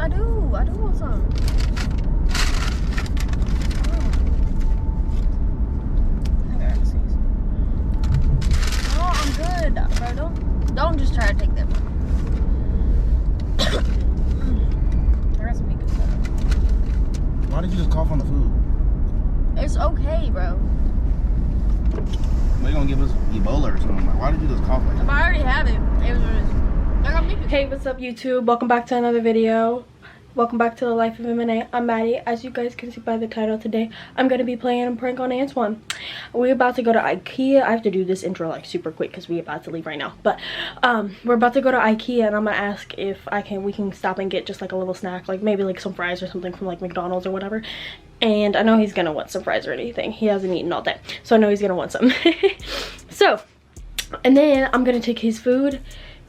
I do want some. No, I'm good, bro. Don't just try to take that one. I got some good stuff. Why did you just cough on the food? It's okay, bro. They gonna give us Ebola or something. Like, why did you just cough like that? I already have it. It was what it is. Hey, what's up YouTube? Welcome back to another video. Welcome back to the life of M&A. I'm Maddie. As you guys can see by the title, today I'm gonna be playing a prank on Antwone. We're about to go to IKEA. I have to do this intro like super quick because we're about to leave right now. But we're about to go to IKEA and I'm gonna ask if we can stop and get just like a little snack, like maybe like some fries or something from like McDonald's or whatever. And I know he's gonna want some fries or anything. He hasn't eaten all day, so I know he's gonna want some. So, and then I'm gonna take his food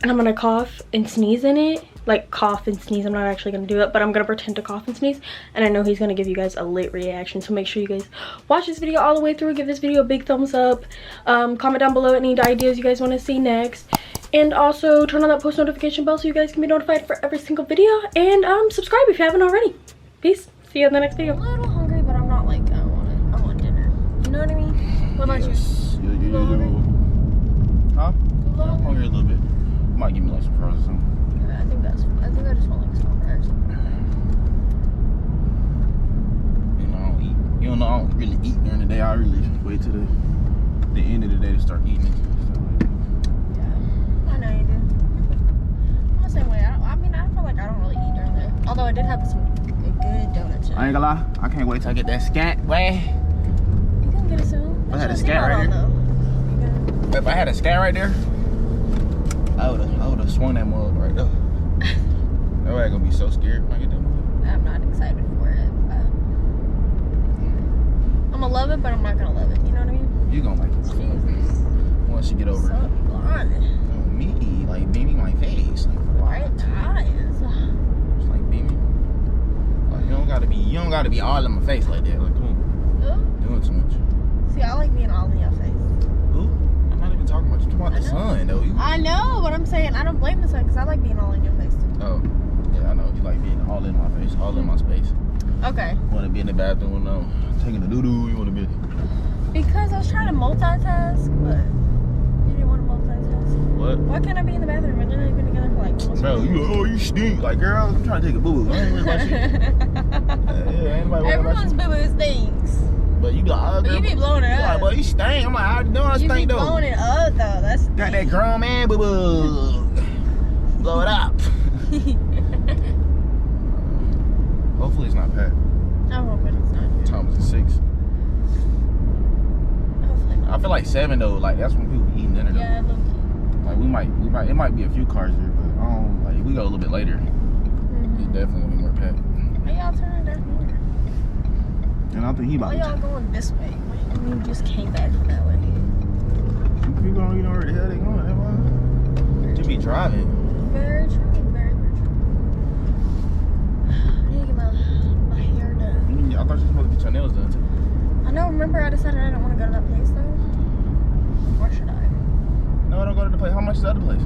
and I'm gonna cough and sneeze in it. Like cough and sneeze. I'm not actually gonna do it, but I'm gonna pretend to cough and sneeze. And I know he's gonna give you guys a lit reaction. So make sure you guys watch this video all the way through. Give this video a big thumbs up. Comment down below any ideas you guys want to see next. And also turn on that post notification bell so you guys can be notified for every single video. And subscribe if you haven't already. Peace. See you in the next video. I'm a little hungry, but I'm not like I want dinner. You know what I mean? What about you? Huh? I'm hungry a little bit. Might give me like some fries or something. Yeah, I think I just want like some fries. You know, I don't eat. You know, I don't really eat during the day. I really wait till the end of the day to start eating it. Yeah, I know you do. I'm the same way. I mean, I feel like I don't really eat during the day. Although I did have some good donuts. I ain't gonna lie. I can't wait till I get that scat. Way. You can get it soon. I had a scat right here. If I had a scat right there, I would have swung that mug right there. That way I'm gonna be so scared when I get that mug. I'm not excited for it. I'm gonna love it, but I'm not gonna love it. You know what I mean? You gonna like it. Jesus. Once you get over it. So blonde. Oh, me, like beaming my face. Like, White eyes. It's like beaming. Like you don't gotta be all in my face like that. Like come on. Doing too much. See, I like being all in your face. Who? I'm not even talking about you. Talking about the sun though. I know, but I'm saying I don't blame the sun because I like being all in your face too. Oh, yeah, I know. You like being all in my face, all in my space. Okay. You want to be in the bathroom when I'm taking a doo-doo, you want to be... Because I was trying to multitask, but you didn't want to multitask. What? Why can't I be in the bathroom? We've been together for like almost Bro, you stink. Like, girl, I'm trying to take a boo-boo. I ain't worried about shit. Everyone's boo-boo stinks. But you got But you be blowing it up. Like, boy, you stink. I'm like, how you doing? I stink, though. You be blowing it up, though. That's got that grown man boo-boo. Blow it up. Hopefully it's not packed. I'm hoping it's not. Time is at 6. Hopefully not. I feel like 7 though. Like that's when people be eating dinner. Though. Yeah, low key. Like we might. It might be a few cars there, but like if we go a little bit later, it's definitely gonna be more packed. Hey, y'all turn down here. And I think he about. Why y'all going this way? And you just came back from that way. People going, you know where the hell they going? That's why. To be driving. Very true. Very, very true. I need to get my hair done. I thought you were supposed to get your nails done too. I know. Remember, I decided I didn't want to go to that place though. Or should I? No, I don't go to the place. How much is the other place? $55.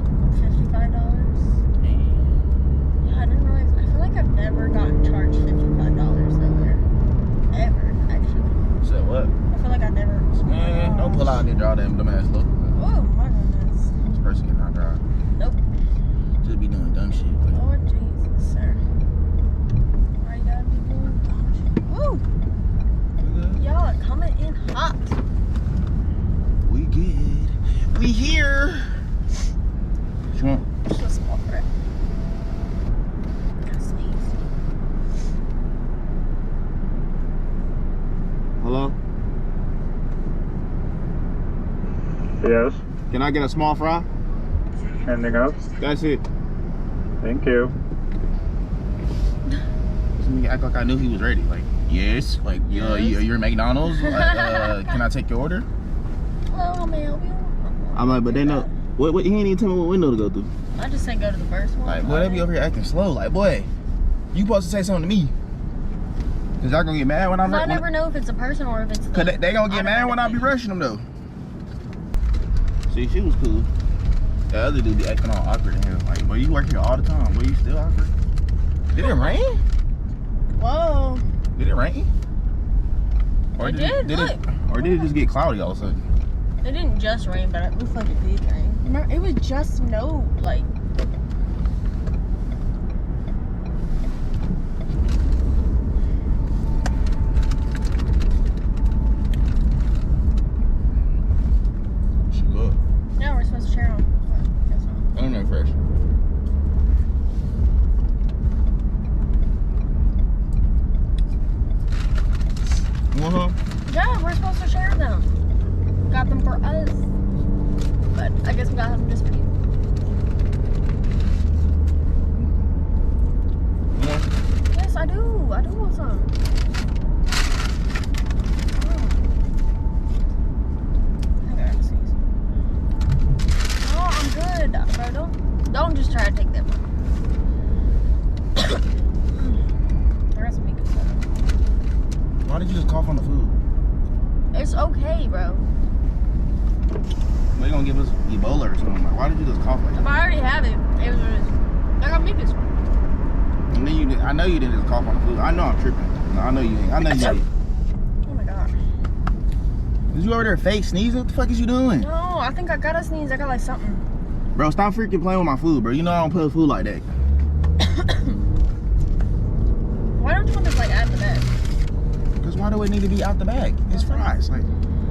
Yeah, I didn't realize. I feel like I've never gotten charged $55 though there. Ever, actually. Said what? I feel like I never. Man, don't pull out and draw them ass look. Oh my goodness. This person cannot drive. Nope. Just be doing dumb shit. Like, Lord Jesus, sir. Why you gotta be doing dumb shit? Woo! Y'all are coming in hot. we good. We here. What you want? Just a small threat. Gotta sneeze. Hello? Yes. Can I get a small fry? Anything else? That's it. Thank you. This nigga act like I knew he was ready. Like, yes. Like, you're McDonald's. Like, can I take your order? Hello, how may I help you? I'm like, but they know. What? He ain't even tell me what window to go through. I just say go to the first one. Like, boy, they be over here acting slow. Like, boy, you supposed to say something to me. Cause y'all gonna get mad when I'm. I never know if it's a person or if it's. Cause they gonna get mad when I be rushing them though. See, she was cool. The other dude be acting all awkward in here. Like, boy, you work here all the time. Boy, you still awkward. Did it rain? Whoa. Did it rain? Or It did, look. Or did it just get cloudy all of a sudden? It didn't just rain, but it looks like it did rain. Remember, it was just snow, like. Should go. Yeah, we're supposed to share them. Guess not. I don't know first. Yeah, we're supposed to share them. Got them for us. But I guess we got them just for you. Yeah. Yes, I do. I do want some. Oh, I'm good, bro. Don't just try to take that one. I got some good stuff. Why did you just cough on the food? It's okay, bro. They gonna give us Ebola or something. Like, why did you just cough like If that? I already have it, it was what it is. I got mucus. And then I know you didn't just cough on the food. I know I'm tripping. No, I know you ain't. I know you ain't. Oh my god. Is you over there fake sneezing? What the fuck is you doing? No, I think I got a sneeze. I got like something. Bro, stop freaking playing with my food, bro. You know I don't play with food like that. Why don't you want this like out of the bag? Because why do it need to be out the bag? It's fries. Like,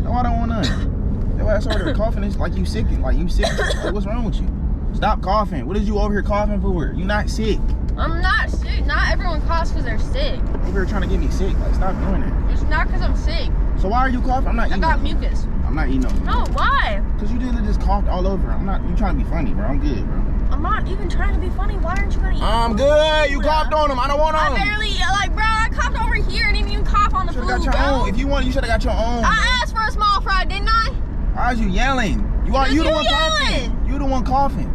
no, I don't want none. Your ass over there coughing. It's like you sick. Like, you sick. Like, what's wrong with you? Stop coughing. What is you over here coughing for? You not sick. I'm not sick. Not everyone coughs because they're sick. Over here trying to get me sick. Like, stop doing that. It's not because I'm sick. So why are you coughing? I'm not I eating. got mucus. I'm not eating no. No, why? Because you didn't just coughed all over. I'm not. You trying to be funny, bro. I'm good, bro. I'm not even trying to be funny. Why aren't you gonna eat? I'm good. You coughed on them. I don't want them. I barely like, bro. I coughed over here and didn't even cough on the food, Got your bro. own. If you want, you should have got your own. I asked for a small fry, didn't I? Why is you yelling? You Because the you one coughing. yelling. You the one coughing.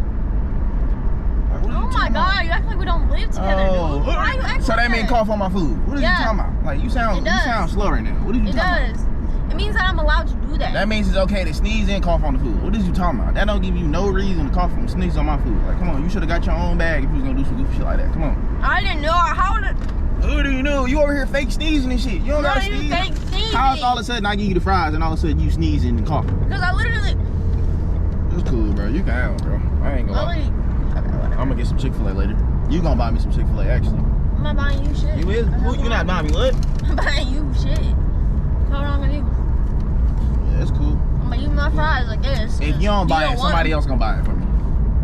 Like, what are you Oh my talking about? god, you act like we don't live together, Oh. dude. Why are you acting So like that mean cough on my food. What are Yeah. you talking about? Like you sound slow right now. What are you It talking does. It means that I'm allowed to do that. about? That means it's okay to sneeze and cough on the food. What is you talking about? That don't give you no reason to cough and sneeze on my food. Like, come on, you should have got your own bag if you was gonna do some goofy shit like that. Come on. I didn't know. How did? Who do you know? You over here fake sneezing and shit. You don't gotta Not even sneeze. fake sneezing. How is all of a sudden I give you the fries and all of a sudden you sneezing and coughing? Because I literally. It's cool, bro. You can have it, bro. I ain't gonna lie. Okay, whatever. I'm gonna get some Chick-fil-A later. You gonna buy me some Chick-fil-A, actually. I'm not buying you shit. You is? Who, you not buying me what? I'm buying you shit. What's wrong with you? Yeah, it's cool. I'm gonna use my fries like this. If you don't buy it, somebody else gonna buy it for me.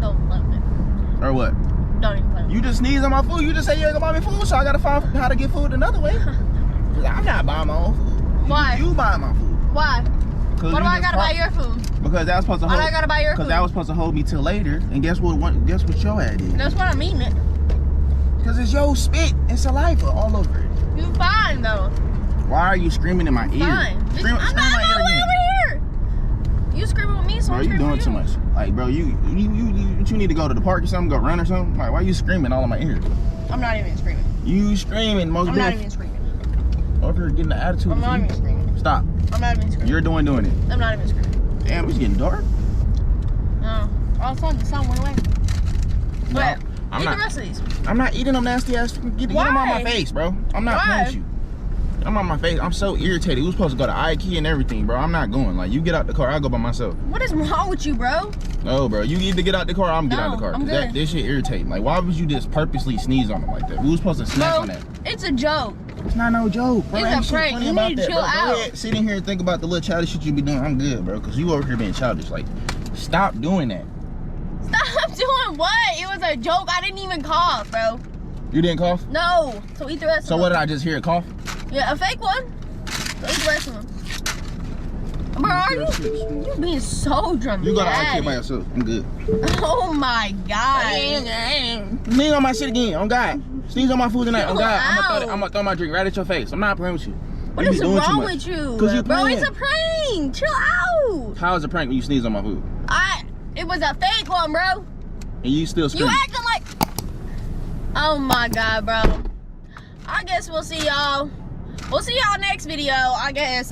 Don't let me. Or what? Don't even play with me. You just sneeze on my food. You just say you ain't gonna buy me food, so I gotta find how to get food another way. 'Cause I'm not buying my own food. Why? You buying my food. Why? What do I gotta buy your food? Because that was supposed to Why hold. do I gotta buy your Because food? that was supposed to hold me till later. And guess what? Guess what your ad is? That's what I'm eating it. Because it's your spit and saliva all over it. You fine though. Why are you screaming in my ear? Fine. Scream I'm in not my ear over again. here. You screaming with me, so Bro, I'm you screaming doing with too you. much. Like, bro, you need to go to the park or something, go run or something. Like, why are you screaming all in my ear? I'm not even screaming. You screaming, most I'm not even screaming. over here getting the attitude. I'm of not you. even screaming. Stop. I'm not even screaming. You're doing it. I'm not even screaming. Damn, it's getting dark. No. All of a sudden the sun went away. No, But I'm eat not. the rest of these. I'm not eating them nasty ass. Get them on my Why? face, bro. I'm not Why? playing with you. I'm on my face. I'm so irritated. We was supposed to go to IKEA and everything, bro. I'm not going. Like, you get out the car, I'll go by myself. What is wrong with you, bro? No, bro. You either get out the car, or I'm get out the No, car. I'm 'Cause good. this shit irritating. Like, why would you just purposely sneeze on them like that? We was supposed to snack Bro, on that. it's a joke. It's not no joke, bro. It's Ain't a shit prank. funny You about need to that, chill bro. Go out. ahead, sit in here and think about the little childish shit you be doing. I'm good, bro. Because you over here being childish. Like, stop doing that. Stop doing what? It was a joke. I didn't even cough, bro. You didn't cough? No. So eat the rest So of what them. did I just hear? A cough? Yeah, a fake one. So eat the rest of them. Bro, are you being so dramatic? You go to IKEA by yourself. I'm good. Oh my god. Sneeze on my shit again. On God. Sneeze on my food tonight. On Chill God. out. I'm gonna throw my drink right at your face. I'm not playing with you. What You is be doing too wrong much. with you? 'Cause you Bro, playing. it's a prank. Chill out. How is it a prank when you sneeze on my food? It was a fake one, bro. And you still You scream. acting like. Oh my god, bro. I guess we'll see y'all. We'll see y'all next video, I guess.